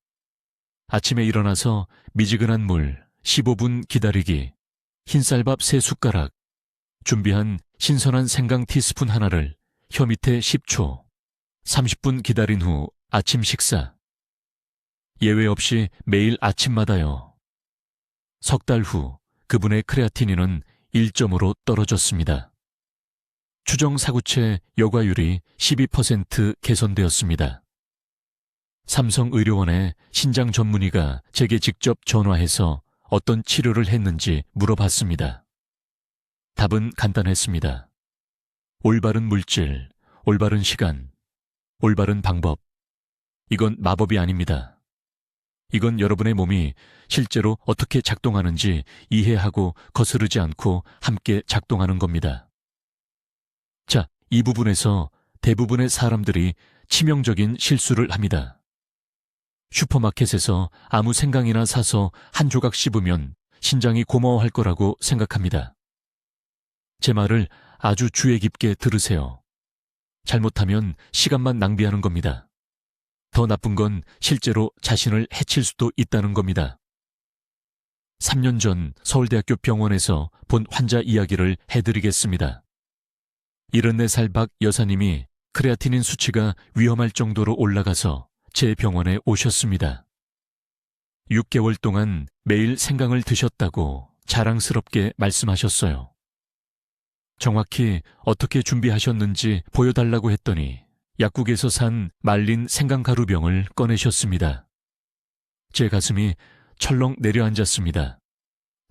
아침에 일어나서 미지근한 물 15분 기다리기, 흰쌀밥 3숟가락, 준비한 신선한 생강 티스푼 하나를 혀 밑에 10초, 30분 기다린 후 아침 식사. 예외 없이 매일 아침마다요. 석 달 후 그분의 크레아티닌은 1점으로 떨어졌습니다. 추정 사구체 여과율이 12% 개선되었습니다. 삼성의료원의 신장 전문의가 제게 직접 전화해서 어떤 치료를 했는지 물어봤습니다. 답은 간단했습니다. 올바른 물질, 올바른 시간, 올바른 방법. 이건 마법이 아닙니다. 이건 여러분의 몸이 실제로 어떻게 작동하는지 이해하고 거스르지 않고 함께 작동하는 겁니다. 자, 이 부분에서 대부분의 사람들이 치명적인 실수를 합니다. 슈퍼마켓에서 아무 생강이나 사서 한 조각 씹으면 신장이 고마워할 거라고 생각합니다. 제 말을 아주 주의 깊게 들으세요. 잘못하면 시간만 낭비하는 겁니다. 더 나쁜 건 실제로 자신을 해칠 수도 있다는 겁니다. 3년 전 서울대학교 병원에서 본 환자 이야기를 해드리겠습니다. 74살 박 여사님이 크레아티닌 수치가 위험할 정도로 올라가서 제 병원에 오셨습니다. 6개월 동안 매일 생강을 드셨다고 자랑스럽게 말씀하셨어요. 정확히 어떻게 준비하셨는지 보여달라고 했더니 약국에서 산 말린 생강가루병을 꺼내셨습니다. 제 가슴이 철렁 내려앉았습니다.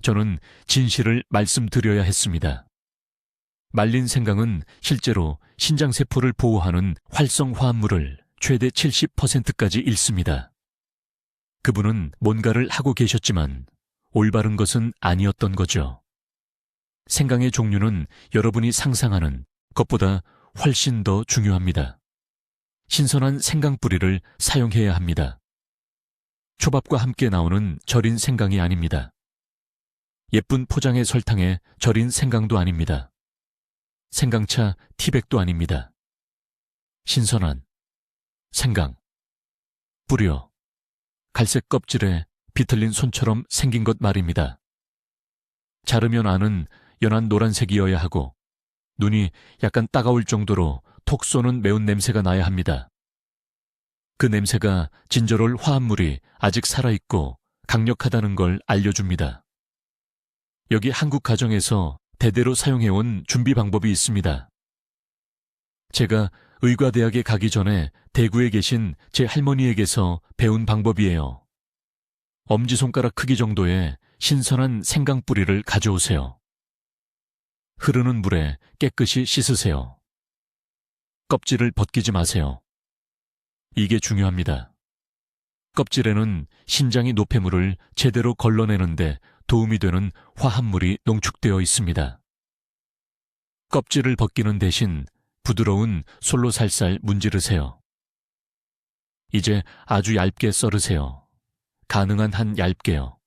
저는 진실을 말씀드려야 했습니다. 말린 생강은 실제로 신장세포를 보호하는 활성화합물을 최대 70%까지 잃습니다. 그분은 뭔가를 하고 계셨지만 올바른 것은 아니었던 거죠. 생강의 종류는 여러분이 상상하는 것보다 훨씬 더 중요합니다. 신선한 생강 뿌리를 사용해야 합니다. 초밥과 함께 나오는 절인 생강이 아닙니다. 예쁜 포장의 설탕에 절인 생강도 아닙니다. 생강차 티백도 아닙니다. 신선한 생강, 뿌려, 갈색 껍질에 비틀린 손처럼 생긴 것 말입니다. 자르면 아는 연한 노란색이어야 하고 눈이 약간 따가울 정도로 톡 쏘는 매운 냄새가 나야 합니다. 그 냄새가 진저롤 화합물이 아직 살아있고 강력하다는 걸 알려줍니다. 여기 한국 가정에서 대대로 사용해온 준비 방법이 있습니다. 제가 의과대학에 가기 전에 대구에 계신 제 할머니에게서 배운 방법이에요. 엄지손가락 크기 정도의 신선한 생강 뿌리를 가져오세요. 흐르는 물에 깨끗이 씻으세요. 껍질을 벗기지 마세요. 이게 중요합니다. 껍질에는 신장이 노폐물을 제대로 걸러내는데 도움이 되는 화합물이 농축되어 있습니다. 껍질을 벗기는 대신 부드러운 솔로 살살 문지르세요. 이제 아주 얇게 썰으세요. 가능한 한 얇게요.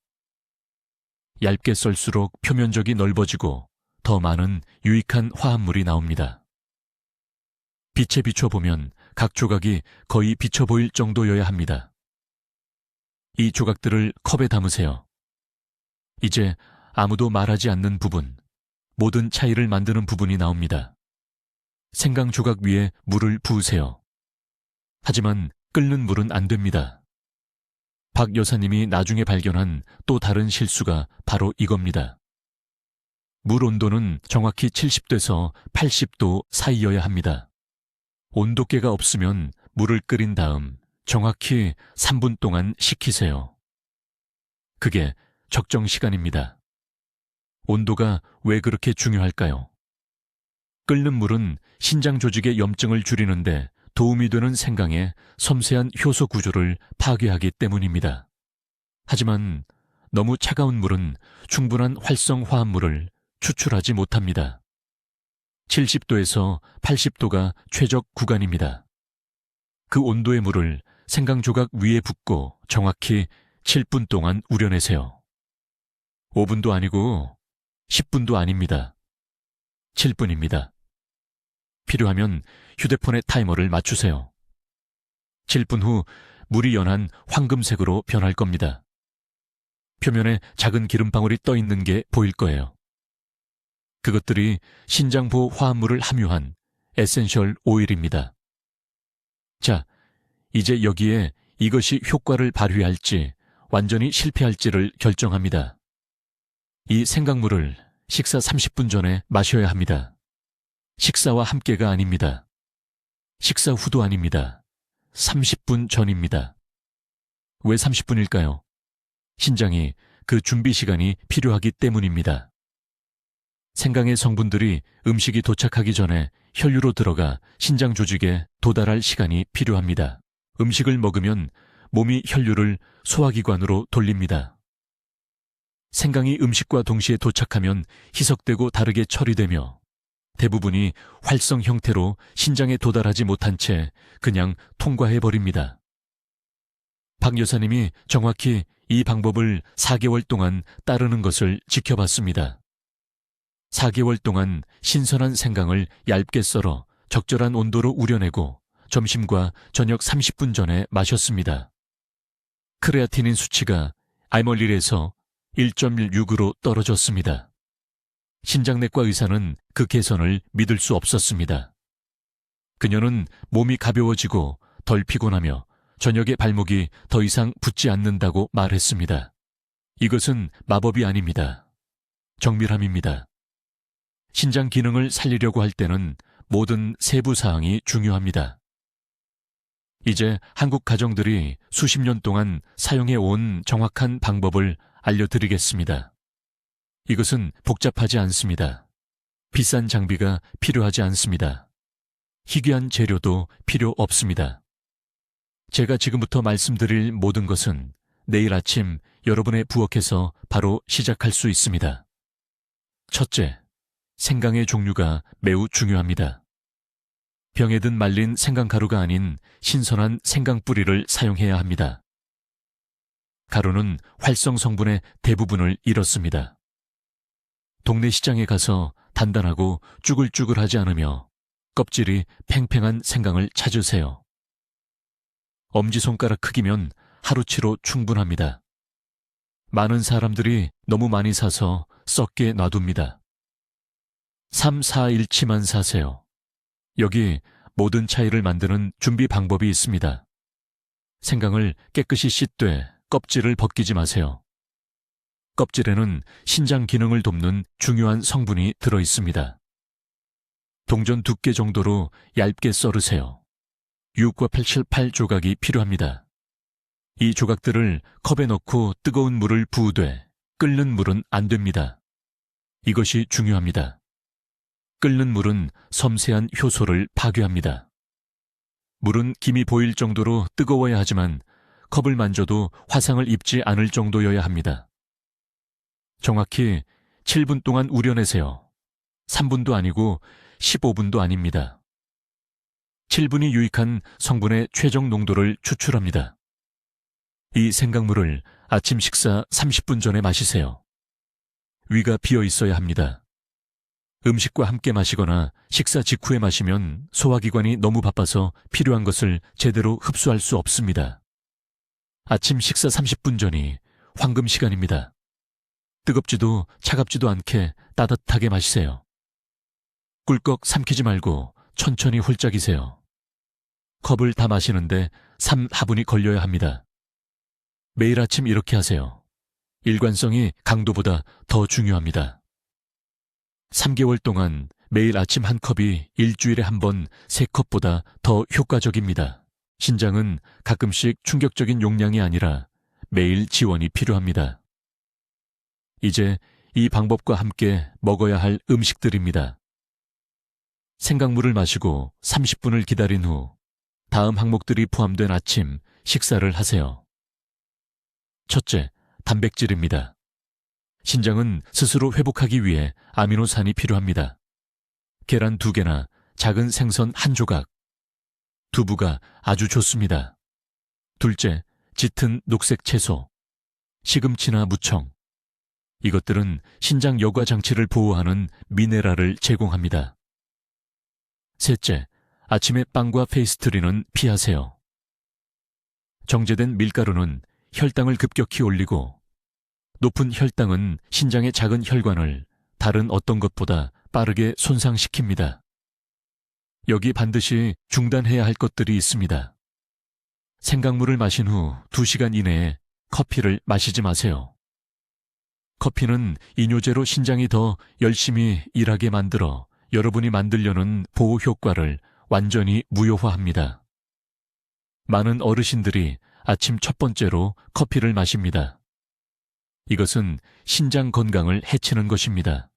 얇게 썰수록 표면적이 넓어지고 더 많은 유익한 화합물이 나옵니다. 빛에 비춰보면 각 조각이 거의 비쳐 보일 정도여야 합니다. 이 조각들을 컵에 담으세요. 이제 아무도 말하지 않는 부분, 모든 차이를 만드는 부분이 나옵니다. 생강 조각 위에 물을 부으세요. 하지만 끓는 물은 안 됩니다. 박 여사님이 나중에 발견한 또 다른 실수가 바로 이겁니다. 물 온도는 정확히 70도에서 80도 사이여야 합니다. 온도계가 없으면 물을 끓인 다음 정확히 3분 동안 식히세요. 그게 적정 시간입니다. 온도가 왜 그렇게 중요할까요? 끓는 물은 신장 조직의 염증을 줄이는데 도움이 되는 생강의 섬세한 효소 구조를 파괴하기 때문입니다. 하지만 너무 차가운 물은 충분한 활성 화합물을 추출하지 못합니다. 70도에서 80도가 최적 구간입니다. 그 온도의 물을 생강 조각 위에 붓고 정확히 7분 동안 우려내세요. 5분도 아니고 10분도 아닙니다. 7분입니다. 필요하면 휴대폰의 타이머를 맞추세요. 7분 후 물이 연한 황금색으로 변할 겁니다. 표면에 작은 기름방울이 떠 있는 게 보일 거예요. 그것들이 신장보호 화합물을 함유한 에센셜 오일입니다. 자, 이제 여기에 이것이 효과를 발휘할지 완전히 실패할지를 결정합니다. 이 생강물을 식사 30분 전에 마셔야 합니다. 식사와 함께가 아닙니다. 식사 후도 아닙니다. 30분 전입니다. 왜 30분일까요? 신장이 그 준비 시간이 필요하기 때문입니다. 생강의 성분들이 음식이 도착하기 전에 혈류로 들어가 신장 조직에 도달할 시간이 필요합니다. 음식을 먹으면 몸이 혈류를 소화기관으로 돌립니다. 생강이 음식과 동시에 도착하면 희석되고 다르게 처리되며 대부분이 활성 형태로 신장에 도달하지 못한 채 그냥 통과해버립니다. 박 여사님이 정확히 이 방법을 4개월 동안 따르는 것을 지켜봤습니다. 4개월 동안 신선한 생강을 얇게 썰어 적절한 온도로 우려내고 점심과 저녁 30분 전에 마셨습니다. 크레아티닌 수치가 알멀릴에서 1.6으로 떨어졌습니다. 신장내과 의사는 그 개선을 믿을 수 없었습니다. 그녀는 몸이 가벼워지고 덜 피곤하며 저녁에 발목이 더 이상 붓지 않는다고 말했습니다. 이것은 마법이 아닙니다. 정밀함입니다. 신장 기능을 살리려고 할 때는 모든 세부 사항이 중요합니다. 이제 한국 가정들이 수십 년 동안 사용해 온 정확한 방법을 알려드리겠습니다. 이것은 복잡하지 않습니다. 비싼 장비가 필요하지 않습니다. 희귀한 재료도 필요 없습니다. 제가 지금부터 말씀드릴 모든 것은 내일 아침 여러분의 부엌에서 바로 시작할 수 있습니다. 첫째, 생강의 종류가 매우 중요합니다. 병에 든 말린 생강가루가 아닌 신선한 생강 뿌리를 사용해야 합니다. 가루는 활성 성분의 대부분을 잃었습니다. 동네 시장에 가서 단단하고 쭈글쭈글하지 않으며 껍질이 팽팽한 생강을 찾으세요. 엄지손가락 크기면 하루치로 충분합니다. 많은 사람들이 너무 많이 사서 썩게 놔둡니다. 3, 4일치만 사세요. 여기 모든 차이를 만드는 준비 방법이 있습니다. 생강을 깨끗이 씻되 껍질을 벗기지 마세요. 껍질에는 신장 기능을 돕는 중요한 성분이 들어 있습니다. 동전 두께 정도로 얇게 썰으세요. 6과 8 조각이 필요합니다. 이 조각들을 컵에 넣고 뜨거운 물을 부으되 끓는 물은 안 됩니다. 이것이 중요합니다. 끓는 물은 섬세한 효소를 파괴합니다. 물은 김이 보일 정도로 뜨거워야 하지만 컵을 만져도 화상을 입지 않을 정도여야 합니다. 정확히 7분 동안 우려내세요. 3분도 아니고 15분도 아닙니다. 7분이 유익한 성분의 최종 농도를 추출합니다. 이 생강물을 아침 식사 30분 전에 마시세요. 위가 비어 있어야 합니다. 음식과 함께 마시거나 식사 직후에 마시면 소화기관이 너무 바빠서 필요한 것을 제대로 흡수할 수 없습니다. 아침 식사 30분 전이 황금 시간입니다. 뜨겁지도 차갑지도 않게 따뜻하게 마시세요. 꿀꺽 삼키지 말고 천천히 홀짝이세요. 컵을 다 마시는데 3~4분이 걸려야 합니다. 매일 아침 이렇게 하세요. 일관성이 강도보다 더 중요합니다. 3개월 동안 매일 아침 한 컵이 일주일에 한 번 3컵보다 더 효과적입니다. 신장은 가끔씩 충격적인 용량이 아니라 매일 지원이 필요합니다. 이제 이 방법과 함께 먹어야 할 음식들입니다. 생강물을 마시고 30분을 기다린 후 다음 항목들이 포함된 아침 식사를 하세요. 첫째, 단백질입니다. 신장은 스스로 회복하기 위해 아미노산이 필요합니다. 계란 2개나 작은 생선 1조각, 두부가 아주 좋습니다. 둘째, 짙은 녹색 채소, 시금치나 무청. 이것들은 신장 여과 장치를 보호하는 미네랄을 제공합니다. 셋째, 아침에 빵과 페이스트리는 피하세요. 정제된 밀가루는 혈당을 급격히 올리고 높은 혈당은 신장의 작은 혈관을 다른 어떤 것보다 빠르게 손상시킵니다. 여기 반드시 중단해야 할 것들이 있습니다. 생강물을 마신 후 2시간 이내에 커피를 마시지 마세요. 커피는 이뇨제로 신장이 더 열심히 일하게 만들어 여러분이 만들려는 보호 효과를 완전히 무효화합니다. 많은 어르신들이 아침 첫 번째로 커피를 마십니다. 이것은 신장 건강을 해치는 것입니다.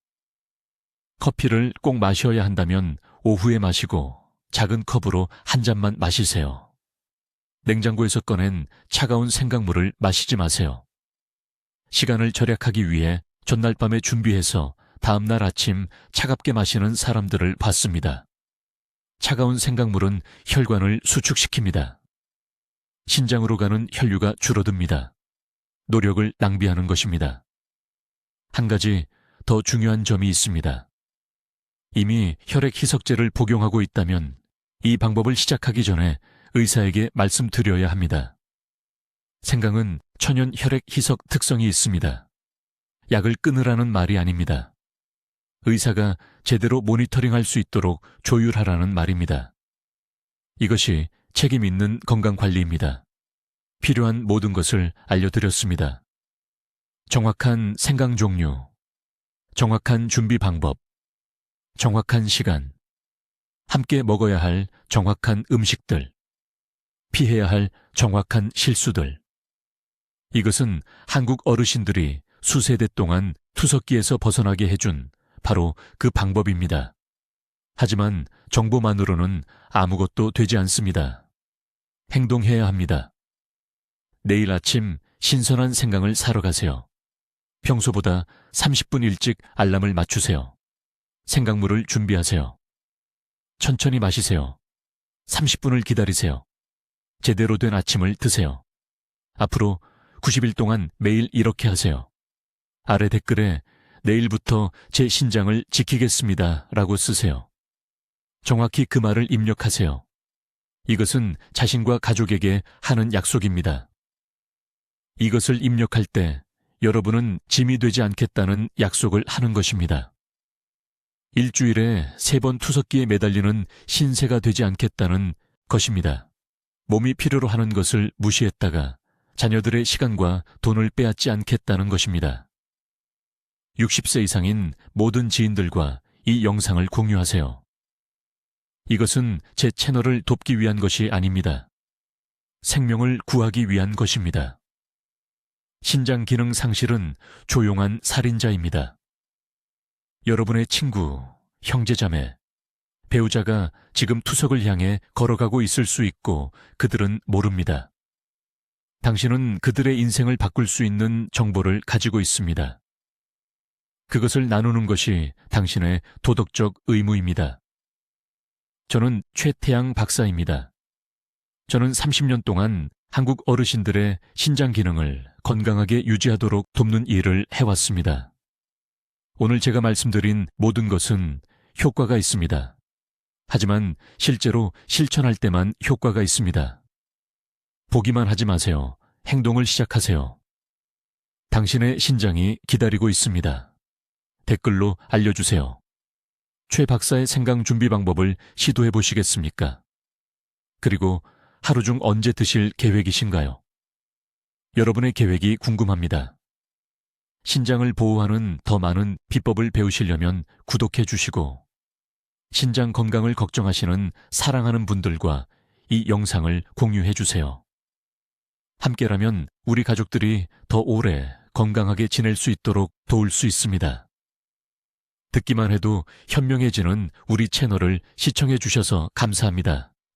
커피를 꼭 마셔야 한다면 오후에 마시고 작은 컵으로 한 잔만 마시세요. 냉장고에서 꺼낸 차가운 생강물을 마시지 마세요. 시간을 절약하기 위해 전날 밤에 준비해서 다음날 아침 차갑게 마시는 사람들을 봤습니다. 차가운 생강물은 혈관을 수축시킵니다. 신장으로 가는 혈류가 줄어듭니다. 노력을 낭비하는 것입니다. 한 가지 더 중요한 점이 있습니다. 이미 혈액 희석제를 복용하고 있다면 이 방법을 시작하기 전에 의사에게 말씀드려야 합니다. 생강은 천연 혈액 희석 특성이 있습니다. 약을 끊으라는 말이 아닙니다. 의사가 제대로 모니터링할 수 있도록 조율하라는 말입니다. 이것이 책임 있는 건강관리입니다. 필요한 모든 것을 알려드렸습니다. 정확한 생강 종류, 정확한 준비 방법, 정확한 시간, 함께 먹어야 할 정확한 음식들, 피해야 할 정확한 실수들. 이것은 한국 어르신들이 수세대 동안 투석기에서 벗어나게 해준 바로 그 방법입니다. 하지만 정보만으로는 아무것도 되지 않습니다. 행동해야 합니다. 내일 아침 신선한 생강을 사러 가세요. 평소보다 30분 일찍 알람을 맞추세요. 생강물을 준비하세요. 천천히 마시세요. 30분을 기다리세요. 제대로 된 아침을 드세요. 앞으로 90일 동안 매일 이렇게 하세요. 아래 댓글에 내일부터 제 신장을 지키겠습니다 라고 쓰세요. 정확히 그 말을 입력하세요. 이것은 자신과 가족에게 하는 약속입니다. 이것을 입력할 때 여러분은 짐이 되지 않겠다는 약속을 하는 것입니다. 일주일에 3번 투석기에 매달리는 신세가 되지 않겠다는 것입니다. 몸이 필요로 하는 것을 무시했다가 자녀들의 시간과 돈을 빼앗지 않겠다는 것입니다. 60세 이상인 모든 지인들과 이 영상을 공유하세요. 이것은 제 채널을 돕기 위한 것이 아닙니다. 생명을 구하기 위한 것입니다. 신장 기능 상실은 조용한 살인자입니다. 여러분의 친구, 형제자매, 배우자가 지금 투석을 향해 걸어가고 있을 수 있고 그들은 모릅니다. 당신은 그들의 인생을 바꿀 수 있는 정보를 가지고 있습니다. 그것을 나누는 것이 당신의 도덕적 의무입니다. 저는 최태양 박사입니다. 저는 30년 동안 한국 어르신들의 신장 기능을 건강하게 유지하도록 돕는 일을 해왔습니다. 오늘 제가 말씀드린 모든 것은 효과가 있습니다. 하지만 실제로 실천할 때만 효과가 있습니다. 보기만 하지 마세요. 행동을 시작하세요. 당신의 신장이 기다리고 있습니다. 댓글로 알려주세요. 최 박사의 생강 준비 방법을 시도해 보시겠습니까? 그리고 하루 중 언제 드실 계획이신가요? 여러분의 계획이 궁금합니다. 신장을 보호하는 더 많은 비법을 배우시려면 구독해 주시고, 신장 건강을 걱정하시는 사랑하는 분들과 이 영상을 공유해 주세요. 함께라면 우리 가족들이 더 오래 건강하게 지낼 수 있도록 도울 수 있습니다. 듣기만 해도 현명해지는 우리 채널을 시청해 주셔서 감사합니다.